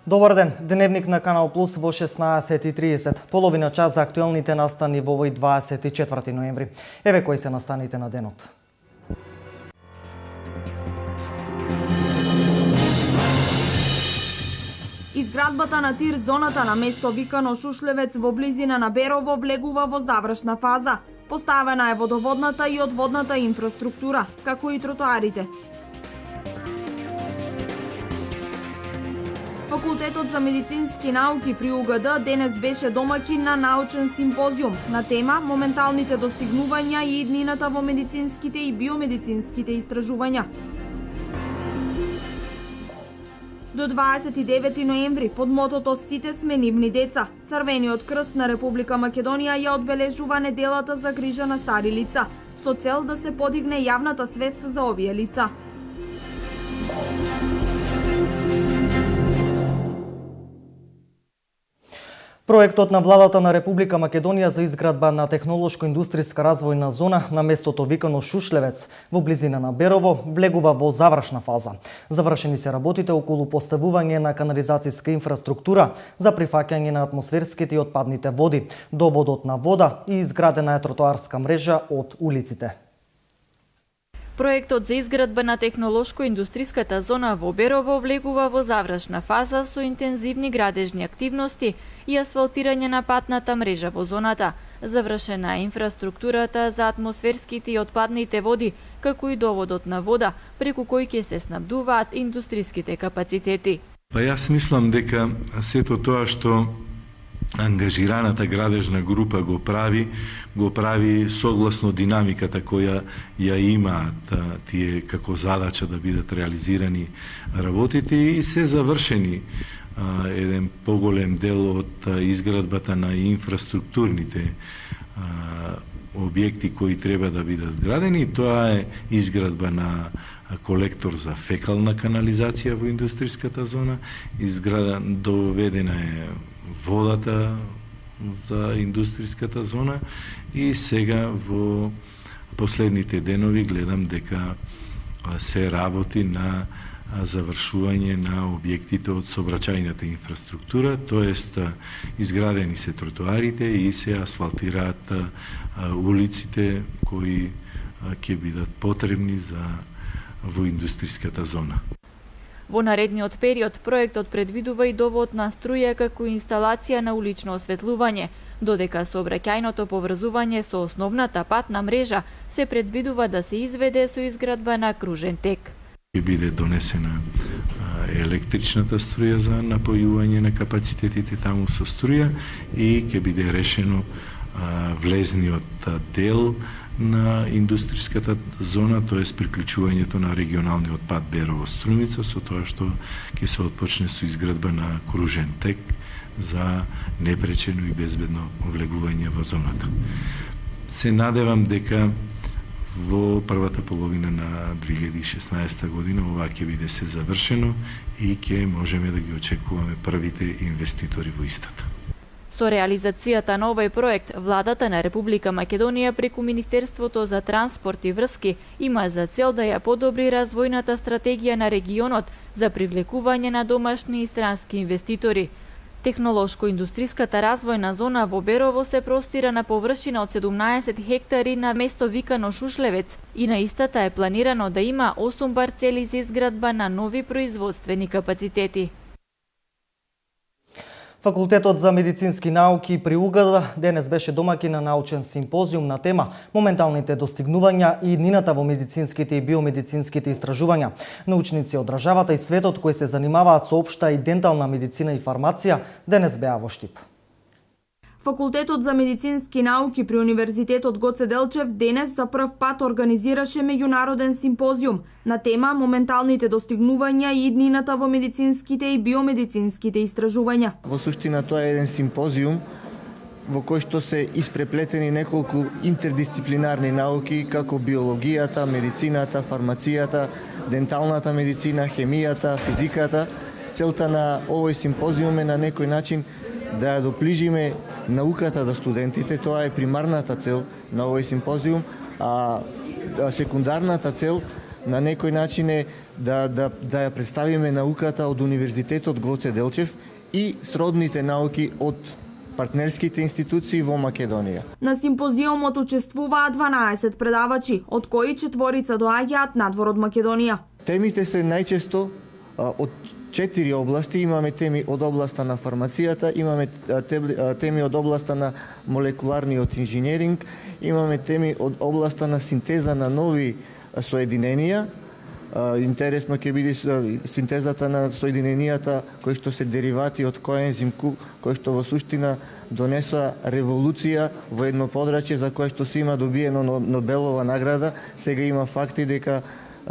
Добар ден, Дневник на Канал Плюс во 16:30. Половина час за актуелните настани во овој 24 ноември. Еве кои се настаните на денот. Изградбата на тир зоната на место викано Шушлевец во близина на Берово влегува во завршна фаза. Поставена е водоводната и одводната инфраструктура, како и тротоарите. Факултетот за медицински науки при УГД денес беше домаќин на научен симпозиум на тема моменталните достигнувања и иднината во медицинските и биомедицинските истражувања. До 29 ноември под мотото "Сите сме нивни деца", Црвениот крст на Република Македонија ја одбележува неделата за грижа на стари лица, со цел да се подигне јавната свест за овие лица. Проектот на владата на Република Македонија за изградба на технолошко-индустријска развојна зона на местото викано Шушлевец во близина на Берово влегува во завршна фаза. Завршени се работите околу поставување на канализацијска инфраструктура за прифаќање на атмосферските и отпадните води, доводот на вода и изградена е тротоарска мрежа од улиците. Проектот за изградба на технолошко-индустријската зона во Берово влегува во завршна фаза со интензивни градежни активности и асфалтирање на патната мрежа во зоната. Завршена е инфраструктурата за атмосферските и отпадните води, како и доводот на вода, преку кој ќе се снабдуваат индустријските капацитети. Јас мислам дека сето тоа што ангажираната градежна група го прави согласно динамиката која ја имаат тие како задача да бидат реализирани работите и се завршени еден поголем дел од изградбата на инфраструктурните објекти кои треба да бидат градени. Тоа е изградба на колектор за фекална канализација во индустријската зона, доведена е водата за индустријската зона и сега во последните денови гледам дека се работи на завршување на објектите од сообраќајната инфраструктура, тоест изградени се тротоарите и се асфалтираат улиците кои ќе бидат потребни во индустријската зона. Во наредниот период проектот предвидува и довод на струја како инсталација на улично осветлување, додека сообраќајното поврзување со основната патна мрежа се предвидува да се изведе со изградба на кружен тек. Ќе биде донесена електричната струја за напојување на капацитетите таму со струја и ќе биде решено влезниот дел на индустријската зона, тоест приклучувањето на регионалниот пат Берово-Струмица, со тоа што ќе се отпочне со изградба на кружен тек за непречено и безбедно влегување во зоната. Се надевам дека во првата половина на 2016 година ова ќе биде се завршено и ќе можеме да ги очекуваме првите инвеститори во истата. Со реализацијата на овој проект, владата на Република Македонија преку Министерството за транспорт и врски има за цел да ја подобри развојната стратегија на регионот за привлекување на домашни и странски инвеститори. Технолошко-индустријската развојна зона во Берово се простира на површина од 17 хектари на место викано Шушлевец и на истата е планирано да има 8 парцели за изградба на нови производствени капацитети. Факултетот за медицински науки при УГД денес беше домаќин на научен симпозиум на тема моменталните достигнувања и иднината во медицинските и биомедицинските истражувања. Научници од државата и светот кои се занимаваат со општа и дентална медицина и фармација денес беа во Штип. Факултетот за медицински науки при Универзитетот Гоце Делчев денес за прв пат организираше меѓународен симпозиум на тема моменталните достигнувања и иднината во медицинските и биомедицинските истражувања. Во суштина тоа е еден симпозиум во кој што се испреплетени неколку интердисциплинарни науки како биологијата, медицината, фармацијата, денталната медицина, хемијата, физиката. Целта на овој симпозиум е на некој начин да ја доближиме науката до студентите, тоа е примарната цел на овој симпозиум, а секундарната цел на некој начин е да ја представиме науката од Универзитетот Гоце Делчев и сродните науки од партнерските институции во Македонија. На симпозиумот учествуваат 12 предавачи, од кои 4 доаѓаат надвор од Македонија. Темите се најчесто од 4 области. Имаме теми од областа на фармацијата, имаме теми од областа на молекуларниот инженеринг, имаме теми од областа на синтеза на нови соединенија. Интересно ќе биде синтезата на соединенијата кои што се деривати од коензим Q, кои што во суштина донесоа револуција во едно подрачје за кое што се има добиено Нобелова награда. Сега има факти дека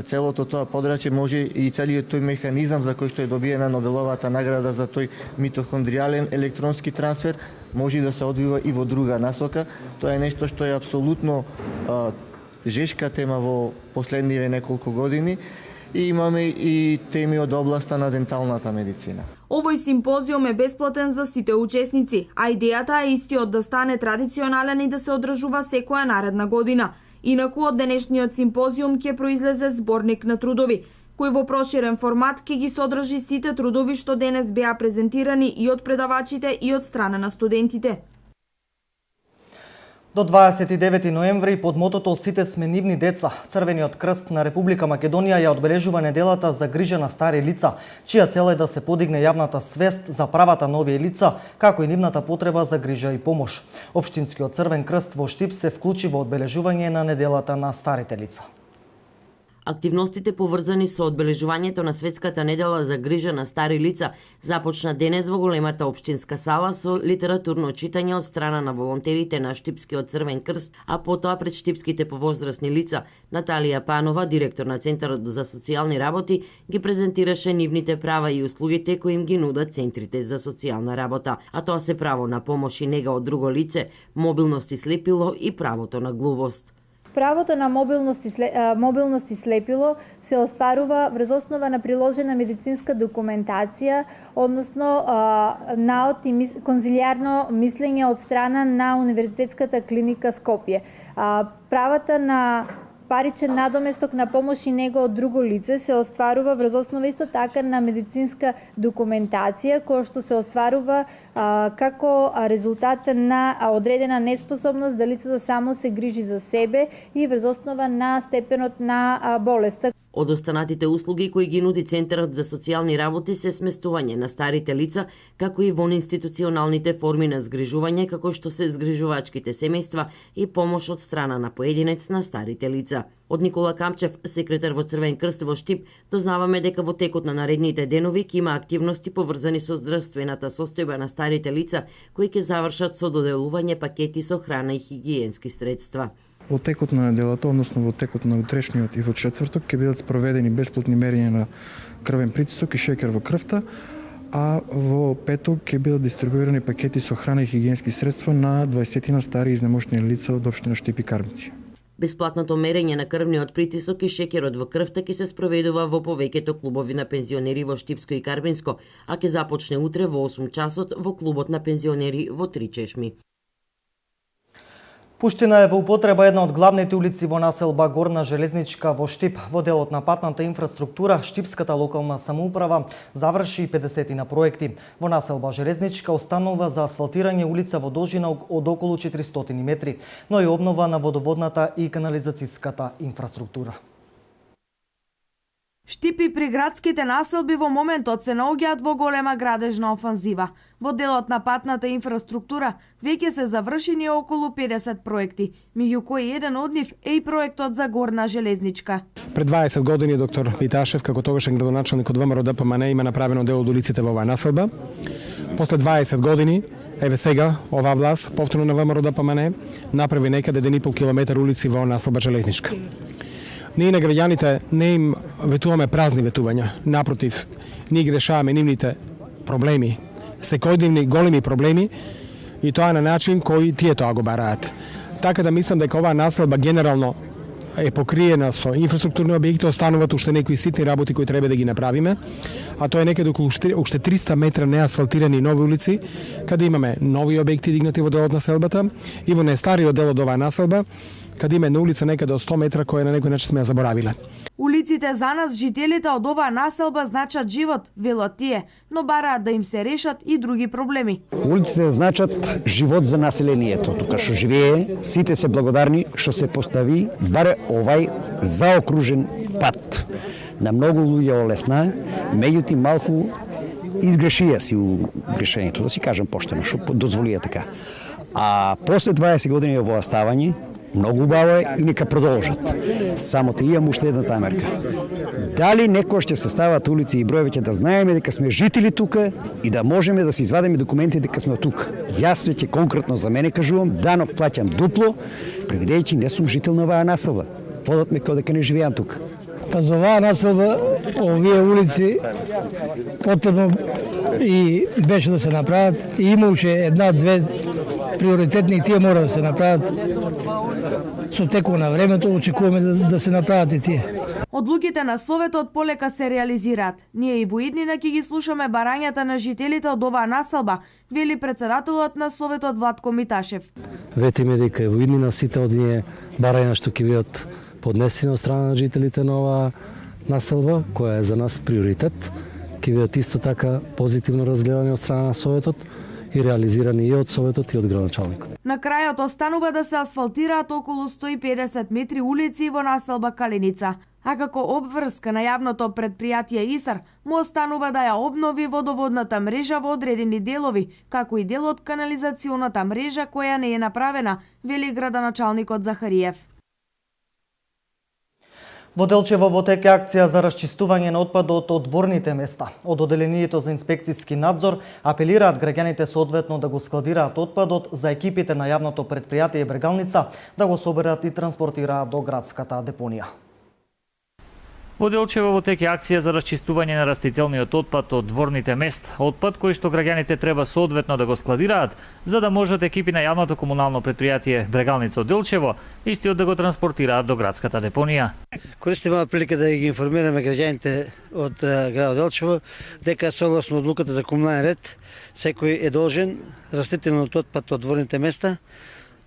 целото тоа подрачје може и целиот тој механизам за кој што е добиена Нобеловата награда за тој митохондријален електронски трансфер може да се одвива и во друга насока. Тоа е нешто што е апсолутно жешка тема во последниве неколку години и имаме и теми од областа на денталната медицина. Овој симпозиум е бесплатен за сите учесници, а идејата е истиот да стане традиционален и да се одржува секоја наредна година. Инаку од денешниот симпозиум ќе произлезе зборник на трудови, кој во проширен формат ќе ги содржи сите трудови што денес беа презентирани и од предавачите и од страна на студентите. До 29 ноември под мотото "Сите сме нивни деца", Црвениот крст на Република Македонија ја одбележува неделата за грижа на стари лица, чија цел е да се подигне јавната свест за правата на овие лица, како и нивната потреба за грижа и помош. Општинскиот Црвен крст во Штип се вклучи во одбележување на неделата на старите лица. Активностите поврзани со одбележувањето на Светската недела за грижа на стари лица започна денес во големата општинска сала со литературно читање од страна на волонтерите на Штипскиот Црвен крст, а потоа пред штипските повозрасни лица Наталија Панова, директор на Центарот за социјални работи, ги презентираше нивните права и услугите кои им ги нудат центрите за социјална работа, а тоа се право на помош и нега од друго лице, мобилност и слепило и правото на глувост. Правото на мобилност и слепило се остварува врз основа на приложена медицинска документација, односно наод и конзилијарно мислење од страна на Универзитетската клиника Скопје. Правата на паричен надоместок на помош и него од друго лице се остварува врз основа исто така на медицинска документација која што се остварува како резултат на одредена неспособност да лицето само се грижи за себе и врз основа на степенот на болеста. Од останатите услуги кои ги нуди Центарот за социјални работи се сместување на старите лица, како и вонинституционалните форми на згрижување, како што се згрижувачките семејства и помош од страна на поединец на старите лица. Од Никола Камчев, секретар во Црвен крст во Штип, дознаваме дека во текот на наредните денови ќе има активности поврзани со здравствената состојба на старите лица, кои ќе завршат со доделување пакети со храна и хигиенски средства. Во текот на неделата, односно во текот на утрешниот и во четврток, ќе бидат спроведени бесплатни мерења на крвен притисок и шеќер во крвта, а во петок ќе бидат дистрибуирани пакети со храна и хигиенски средства на 20 стари изнемошни лица од општина Штип и Карбинци. Бесплатното мерење на крвниот притисок и шеќерот во крвта ќе се спроведува во повеќето клубови на пензионери во Штипско и Карбинско, а ќе започне утре во 8 часот во клубот на пензионери во Три чешми. Пуштина е во употреба една од главните улици во населба Горна Железничка во Штип. Во делот на патната инфраструктура, Штипската локална самоуправа заврши 50 на проекти. Во населба Железничка останува за асфалтирање улица во должина од околу 400 метри, но и обнова на водоводната и канализацијската инфраструктура. Штип и приградските населби во моментот се наоѓаат во голема градежна офанзива. Во делот на патната инфраструктура веќе се завршени околу 50 проекти, меѓу кои еден од нив е и проектот за Горна Железничка. Пред 20 години доктор Миташев, како тогашен градоначалник од ВМРО ДПМН, има направено дел од улиците во оваа населба. После 20 години, еве сега, оваа власт, повторно на ВМРО ДПМН, направи некаде 1,5 километар улици во населба Железничка. Ние на граѓаните не им ветуваме празни ветувања, напротив, ние ги решаваме нивните проблеми, секојдневни големи проблеми и тоа на начин кој тие тоа го бараат. Така да мислам дека оваа населба генерално е покриена со инфраструктурни објекти, остануваат уште некои ситни работи кои треба да ги направиме, а тоа е некаде околу уште 300 метра неасфалтирани нови улици, каде имаме нови објекти дигнати во делот на селбата и во најстариот дел од оваа населба, каде има една улица некаде од 100 метра која на некој начин сме ја заборавиле. Улиците за нас, жителите од оваа населба, значат живот, велат тие, но бараат да им се решат и други проблеми. Улиците значат живот за населението. Тука што живее, сите се благодарни што се постави баре овај заокружен пат. На многу луѓе олесна, меѓутоа малку изгрешија си у грешењето, да си кажам поштено, што дозволија така. А после 20 години во оставање, многу убаво е и нека продолжат. Само те имам уште една замерка. Дали некој ќе се стават улици и броеви да знаеме дека сме жители тука и да можеме да се извадиме документи дека сме тука. Јас веќе конкретно за мене кажувам, данок плаќам дупло, превидејќи не сум жител на оваа населба. Водат ме како дека не живеам тука. Па за оваа населба, овие улици потребно и беше да се направат и има уште една-две приоритетни и тие мора да се направат. Со текот на времето очекуваме да се направат и тие. Одлуките на Советот полека се реализираат. Ние и во иднина ќе ги слушаме барањата на жителите од оваа населба, вели председателот на Советот Владко Миташев. Ветиме дека во иднина сите од ние барања што ќе бидат поднесени од страна на жителите на оваа населба, која е за нас приоритет, ќе бидат исто така позитивно разгледани од страна на Советот и реализирани и од Советот и од градоначалникот. На крајот останува да се асфалтираат околу 150 метри улици во населба Калиница, а како обврска на јавното предпријатие ИСАР му останува да ја обнови водоводната мрежа во одредени делови, како и дел од канализационата мрежа која не е направена, вели градоначалникот Захариев. Во Делчево во тек е акција за расчистување на отпадот од дворните места. Од Оделението за инспекцијски надзор апелираат граѓаните соодветно да го складираат отпадот за екипите на јавното предпријатие Брегалница да го соберат и транспортираат до градската депонија. Во Делчево во тек е акција за расчистување на растителниот отпад од дворните места, отпад кој што граѓаните треба соодветно да го складираат, за да можат екипи на јавното комунално предпријатие Брегалница од Делчево истиот да го транспортираат до градската депонија. Користиме прилика да ги информираме граѓаните од градот Делчево дека согласно одлуката за комунален ред секој е должен растителниот отпад од дворните места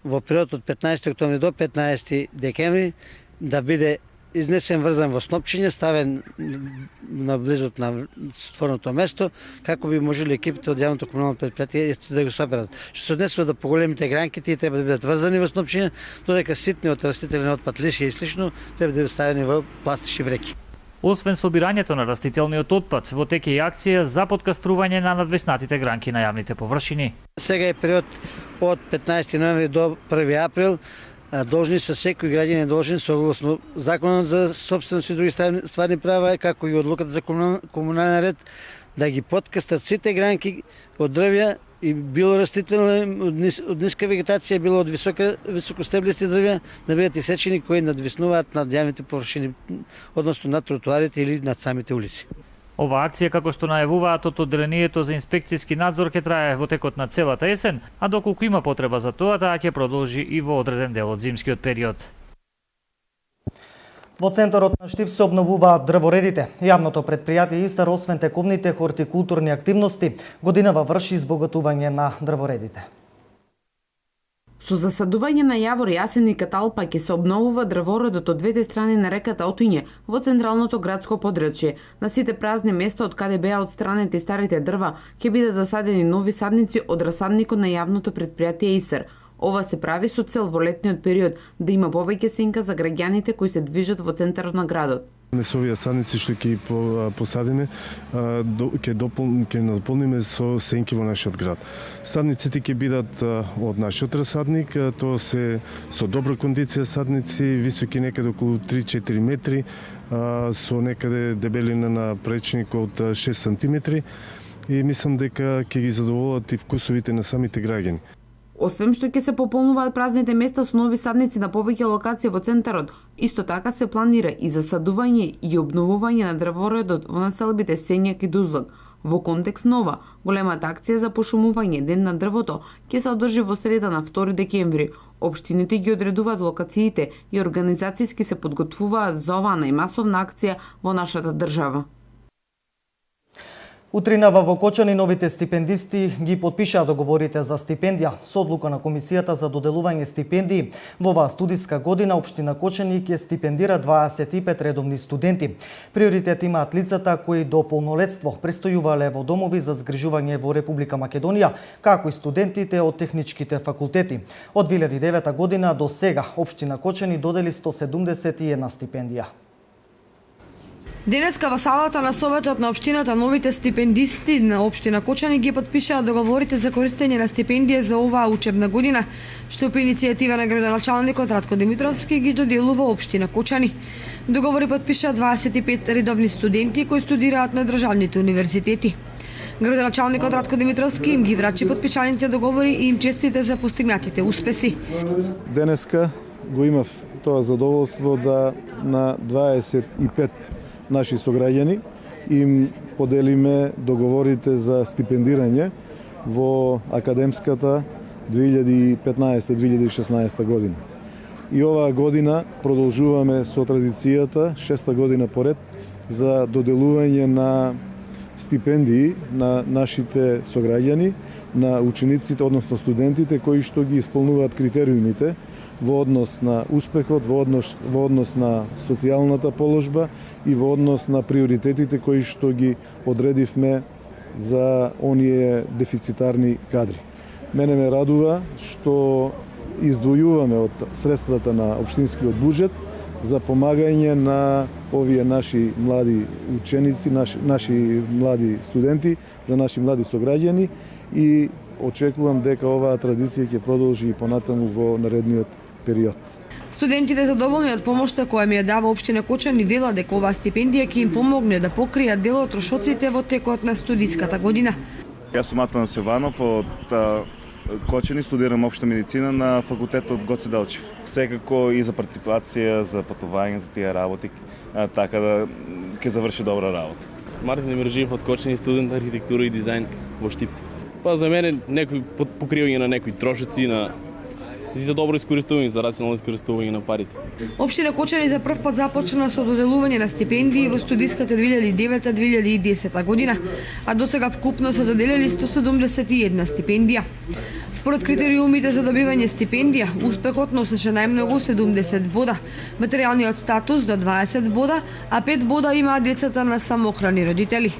во период од 15 октомври до 15 декември да биде изнесен врзан во снопчиња, ставен на близот на створното место, како би можеле екипите од јавното комунално предпријатие да го соберат. Што се однесува до поголемите гранки, тие треба да бидат врзани во снопчиња, додека ситниот растителен отпад, лишија и слично, треба да бидат ставени во пластични вреќи. Освен собирањето на растителниот отпад, во тек е и акција за подкастрување на надвеснатите гранки на јавните површини. Сега е период од 15 ноември до 1 април, должни се секој граѓанин должен согласно законот за собственост и други стварни права, како и одлуката за комунален ред, да ги подкастат сите гранки од дрвја и било растително од ниска вегетација, било од високостеблисти дрвја, да бидат исечени кои надвиснуваат над јавните површини, односно над тротоарите или над самите улици. Ова акција, како што најавуваат од Оделението за инспекцијски надзор, ќе трае во текот на целата есен, а доколку има потреба за тоа, таа ќе продолжи и во одреден дел од зимскиот период. Во центарот на Штип се обновуваат дрворедите. Јавното предпријатие ИСАР, освен тековните хортикултурни активности, годинава врши избогатување на дрворедите. Со засадување на јавор јасен и каталпа ќе се обновува дрворедот од двете страни на реката Отиње во централното градско подрачје. На сите празни места од каде беа отстранети старите дрва ќе бидат засадени нови садници од расадникот на јавното предпријатие ИСАР. Ова се прави со цел во летниот период да има повеќе сенка за граѓаните кои се движат во центарот на градот. Со овие садници што ќе посадиме, ќе наполниме со сенки во нашиот град. Садниците ќе бидат од нашиот расадник, тоа се со добра кондиција садници, високи некаде околу 3-4 метри, со некаде дебелина на пречник од 6 сантиметри и мислам дека ќе ги задоволат и вкусовите на самите граѓани. Освен што ќе се пополнуваат празните места со нови садници на повеќе локации во центарот, исто така се планира и засадување и обновување на дрворедот во населбите Сенјак и Дузлак. Во контекст на ова, големата акција за пошумување Ден на дрвото ќе се одржи во среда на 2 декември. Општините ги одредуваат локациите и организацијски се подготвуваат за оваа најмасовна акција во нашата држава. Утринава во Кочани новите стипендисти ги потпишаа договорите за стипендија со одлука на Комисијата за доделување стипендии. Во оваа студиска година општина Кочани ќе стипендира 25 редовни студенти. Приоритет имаат лицата кои до полнолетство престојувале во домови за згрижување во Република Македонија, како и студентите од техничките факултети. Од 2009 година до сега општина Кочани додели 171 стипендија. Денеска во салата на Советот на општината новите стипендисти на општина Кочани ги потпишаа договорите за користење на стипендија за оваа учебна година, што по иницијатива на градоначалникот Радко Димитровски ги доделува општина Кочани. Договори потпишаа 25 редовни студенти кои студираат на државните универзитети. Градоначалникот Радко Димитровски им ги врачи потпишаните договори и им честите за постигнатите успеси. Денеска го имав тоа задоволство да на 25 наши сограѓани им поделиме договорите за стипендирање во академската 2015-2016 година. И оваа година продолжуваме со традицијата, 6-та година поред, за доделување на стипендии на нашите сограѓани, на учениците, односно студентите кои што ги исполнуваат критериумите во однос на успехот, во однос на социјалната положба и во однос на приоритетите кои што ги одредивме за оние дефицитарни кадри. Мене ме радува што издвојуваме од средствата на општинскиот буџет за помагање на овие наши млади ученици, наши млади студенти, за наши млади сограѓани и очекувам дека оваа традиција ќе продолжи и понатаму во наредниот период. Студентите задоволни од помошта која ми ја дава општина Кочани вела дека оваа стипендија ќе им помогне да покријат дел од трошоците во текот на студиската година. Јас сум Атанас Јованов од Кочани, студирам општа медицина на факултетот Гоце Делчев. Секако и за партиципација, за патување, за тие работи, така да ќе заврши добра работа. Мартин Емирджиев од Кочани, студент архитектура и дизајн во Штип. Па за мене некој покривање на некои трошоци за добро искористување, за рационално искористување на парите. Општина Кочани за прв пат започна со доделување на стипендии во студиската 2009-2010 година, а до сега вкупно се доделени 171 стипендија. Според критериумите за добивање стипендија, успехот носеше најмногу 70 бода, материјалниот статус до 20 бода, а 5 бода имаат децата на самоохрани родители.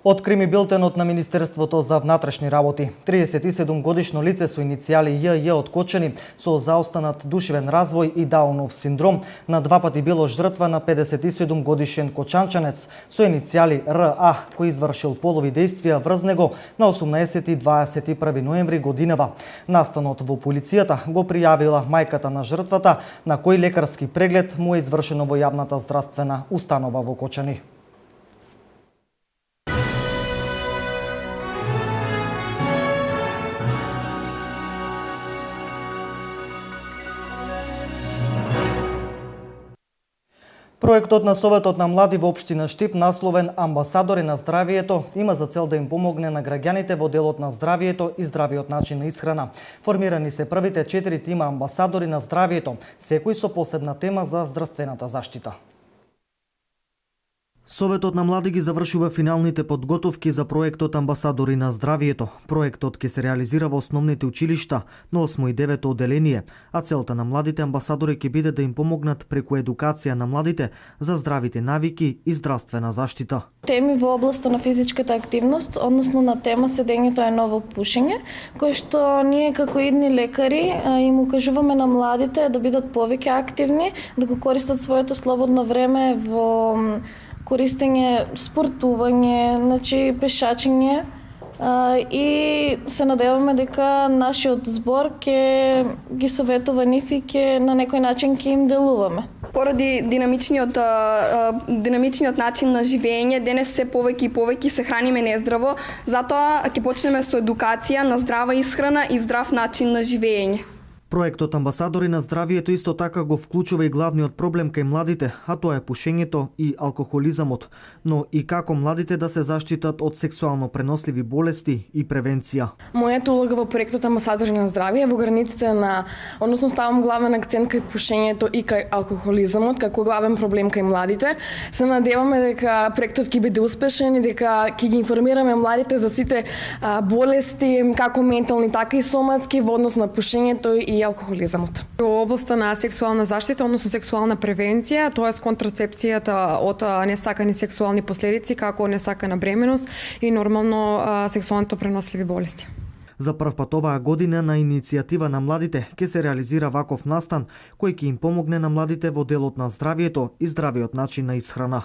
Од крими билтенот на Министерството за внатрешни работи, 37 годишно лице со иницијали ЈJ од Кочани со заостанат душевен развој и Даунов синдром на 2 пати било жртва на 57 годишен кочанчанец со иницијали РА кој извршил полови дејствија врз него на 18 и 21 ноември годинава. Настанот во полицијата го пријавила мајката на жртвата на кој лекарски преглед му е извршено во јавната здравствена установа во Кочани. Проектот на Советот на млади во општина Штип, насловен Амбасадори на здравието, има за цел да им помогне на граѓаните во делот на здравието и здравиот начин на исхрана. Формирани се првите 4 тима амбасадори на здравието, секој со посебна тема за здравствената заштита. Советот на млади ги завршува финалните подготовки за проектот Амбасадори на здравието. Проектот ќе се реализира во основните училишта на 8 и 9 одделение, а целта на младите амбасадори ќе биде да им помогнат преку едукација на младите за здравите навики и здравствена заштита. Теми во областа на физичката активност, односно на тема седењето е ново пушење, кој што ние како идни лекари им укажуваме на младите да бидат повеќе активни, да го користат своето слободно време во користење, спортување, пешачење и се надеваме дека нашиот збор ќе ги советува нив и ќе на некој начин ќе им делуваме. Поради динамичниот начин на живење, денес се повеќе и повеќе се храниме нездраво, затоа ќе почнеме со едукација на здрава исхрана и здрав начин на живење. Проектот Амбасадори на здравието исто така го вклучува и главниот проблем кај младите, а тоа е пушењето и алкохолизамот, но и како младите да се заштитат од сексуално преносливи болести и превенција. Мојата улога во проектот Амбасадори на здравие во границите на, односно ставам главен акцент кај пушењето и кај алкохолизамот како главен проблем кај младите. Се надеваме дека проектот ќе биде успешен и дека ќе ги информираме младите за сите болести, како ментални, така и соматски во однос на пушењето и алкохолизамот. Во областа на сексуална заштита, односно сексуална превенција, тоа е контрацепцијата од несакани сексуални последици, како несакана бременост и нормално сексуално преносливи болести. За прв пат оваа година на иницијатива на младите ќе се реализира ваков настан кој ќе им помогне на младите во делот на здравието и здравиот начин на исхрана.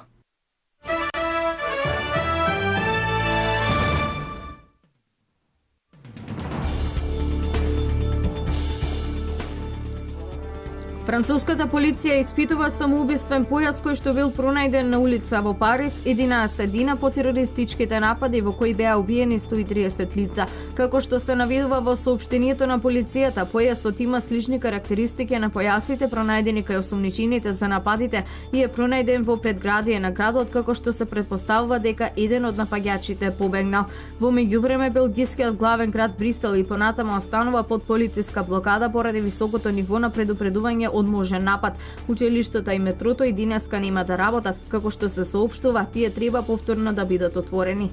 Француската полиција испитува самоубиствен појас кој што бил пронајден на улица во Париз 11 дена по терористичките напади во кои беа убиени 130 лица. Како што се наведува во соопштението на полицијата, појасот има слични карактеристики на појасите пронајдени кај осумничените за нападите и е пронајден во предградие на градот, како што се претпоставува дека еден од напаѓачите побегнал. Во меѓувреме белгискиот главен град Брисел и понатаму останува под полициска блокада поради високото ниво на предупредување од можен напад. Училиштата и метрото и денеска нема да работат, како што се соопштува, тие треба повторно да бидат отворени.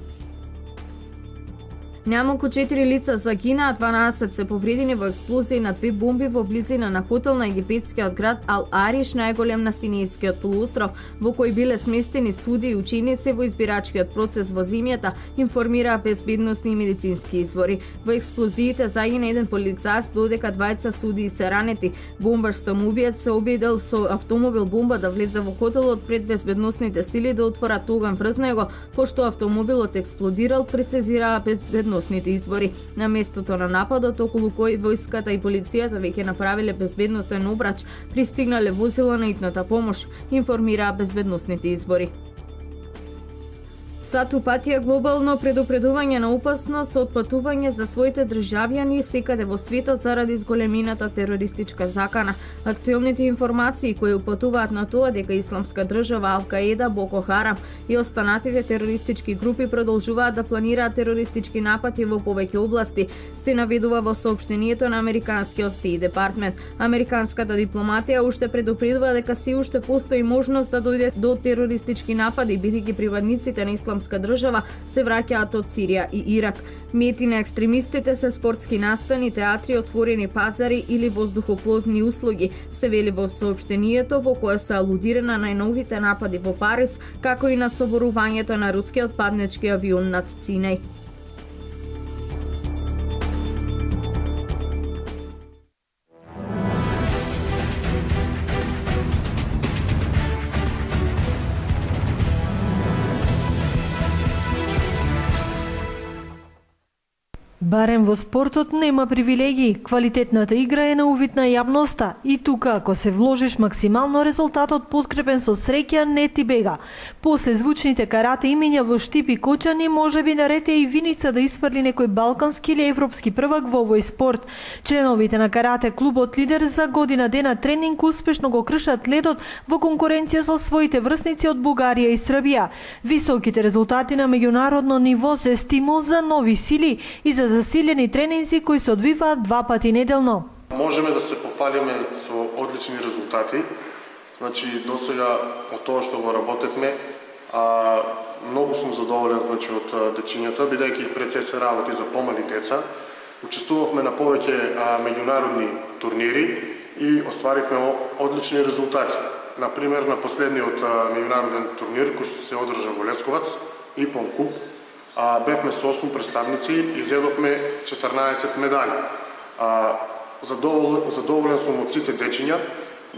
Најмалку 4 лица загинаа, 12 се повредени во експлозии на 2 бомби во близина на хотел на египетскиот град Ал Ариш, најголем на Синејскиот полуостров, во кој биле сместени суди и ученици во избирачкиот процес во земјата, информираа безбедносни и медицински извори. Во експлозиите загина еден полицаец, додека двајца судии се ранети. Бомбаш самоубиец се обидел со автомобил бомба да влезе во хотелот пред безбедносните сили да отворат оган врз него, пошто автомобилот експлодирал, прецизираа безбедносните извори. На местото на нападот, околу кој војската и полицијата веќе направиле безбедносен обрач, пристигнале возила на итната помош, информираа безбедносните извори. Сату патија глобално предупредување на опасност од патување за своите државјани секаде во светот заради зголемината терористичка закана. Актуелните информации кои упатуваат на тоа дека Исламска држава, Ал-Каеда, Боко Харам и останатите терористички групи продолжуваат да планираат терористички напади во повеќе области, се наведува во соопштението на Американскиот Стейт Департмент. Американската дипломатија уште предупредува дека се уште постои можност да дојде до терористички напади, бидејќи приватниците на Исламска држава се враќаат од Сирија и Ирак. Мети на екстремистите се спортски настани, театри, отворени пазари или воздухопловни услуги, се вели во соопштението во кое се алудира на најновите напади во Париз, како и на соборувањето на рускиот паднички авион над Цинеј. Барем во спортот нема привилегии, квалитетната игра е на увид на јавноста и тука ако се вложиш максимално резултатот подкрепен со среќа не ти бега. После звучните карате имиња во Штип и Кочани може би наред е и Виница да испрли некој балкански или европски првак во овој спорт. Членовите на карате клубот Лидер за година дена тренинг успешно го кршат ледот во конкуренција со своите врсници од Бугарија и Србија. Високите резултати на меѓународно ниво се стимул за нови сили и за засилени тренинзи кои се одвиваат 2 пати неделно. Можеме да се пофалиме со одлични резултати. Значи досега од тоа што го работевме, многу сум задоволен од дечињата, бидејќи пред се работи за помали деца. Учествувавме на повеќе меѓународни турнири и остваривме одлични резултати. Например, на последниот меѓународен турнир кој што се одржа во Лесковац, Ипон Куп, бевме со 8 представници и зедовме 14 медали. Задоволен сум од сите дечиња,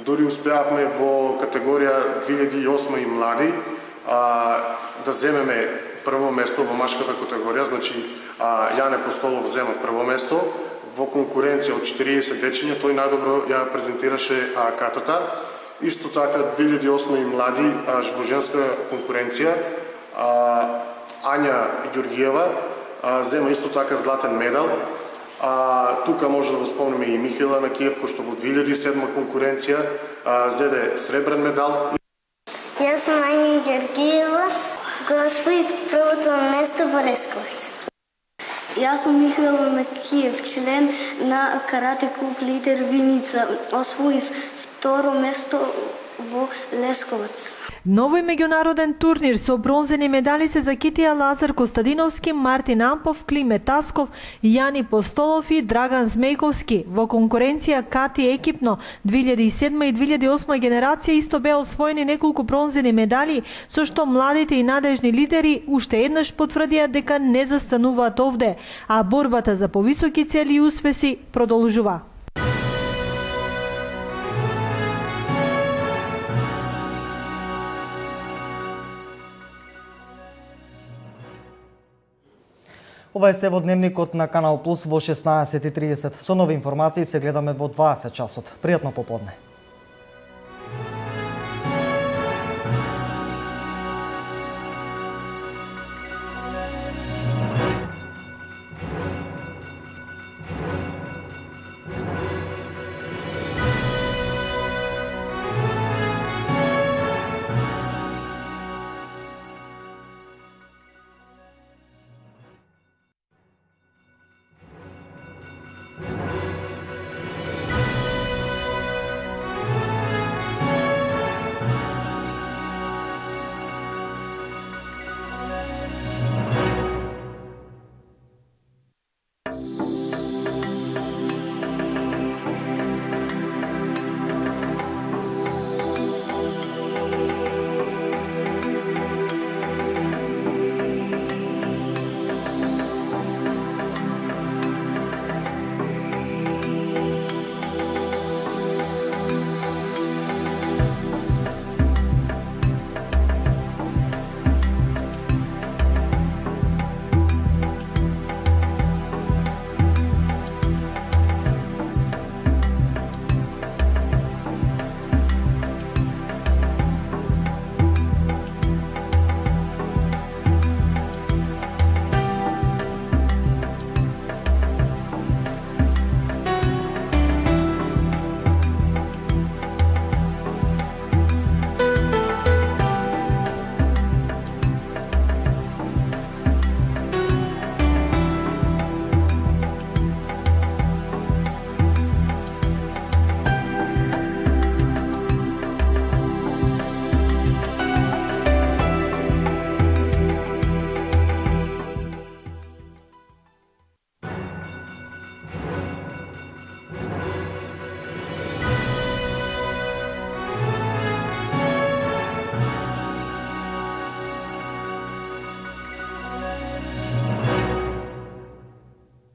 дори успеавме во категорија 2008 и млади да земеме прво место во машката категорија, значи Јане Постолов зема прво место во конкуренција од 40 дечиња, тој најдобро ја презентираше катата. Исто така 2008 и млади во женска конкуренција Ања Ѓургиева зема исто така златен медал. Тука може да го спомнеме и Михаил Анакиев, кој што во 2007 конкуренција зеде сребрен медал. Јас сум Ања Георгиева, која освои првото место во Лесковец. Јас сум Михаил Анакиев, член на карате клуб Лидер Виница. Освоив второ место во Лесковец. Новој меѓународен турнир со бронзени медали се закитија Лазар Костадиновски, Мартин Ампов, Климе Тасков, Јани Постолов и Драган Змејковски. Во конкуренција Кати екипно 2007 и 2008 генерација исто беа освоени неколку бронзени медали, со што младите и надежни лидери уште еднаш потврдија дека не застануваат овде, а борбата за повисоки цели и успеси продолжува. Ова е се во дневникот на Канал Плюс во 16:30. Со нови информации се гледаме во 20 часот. Пријатно поподне.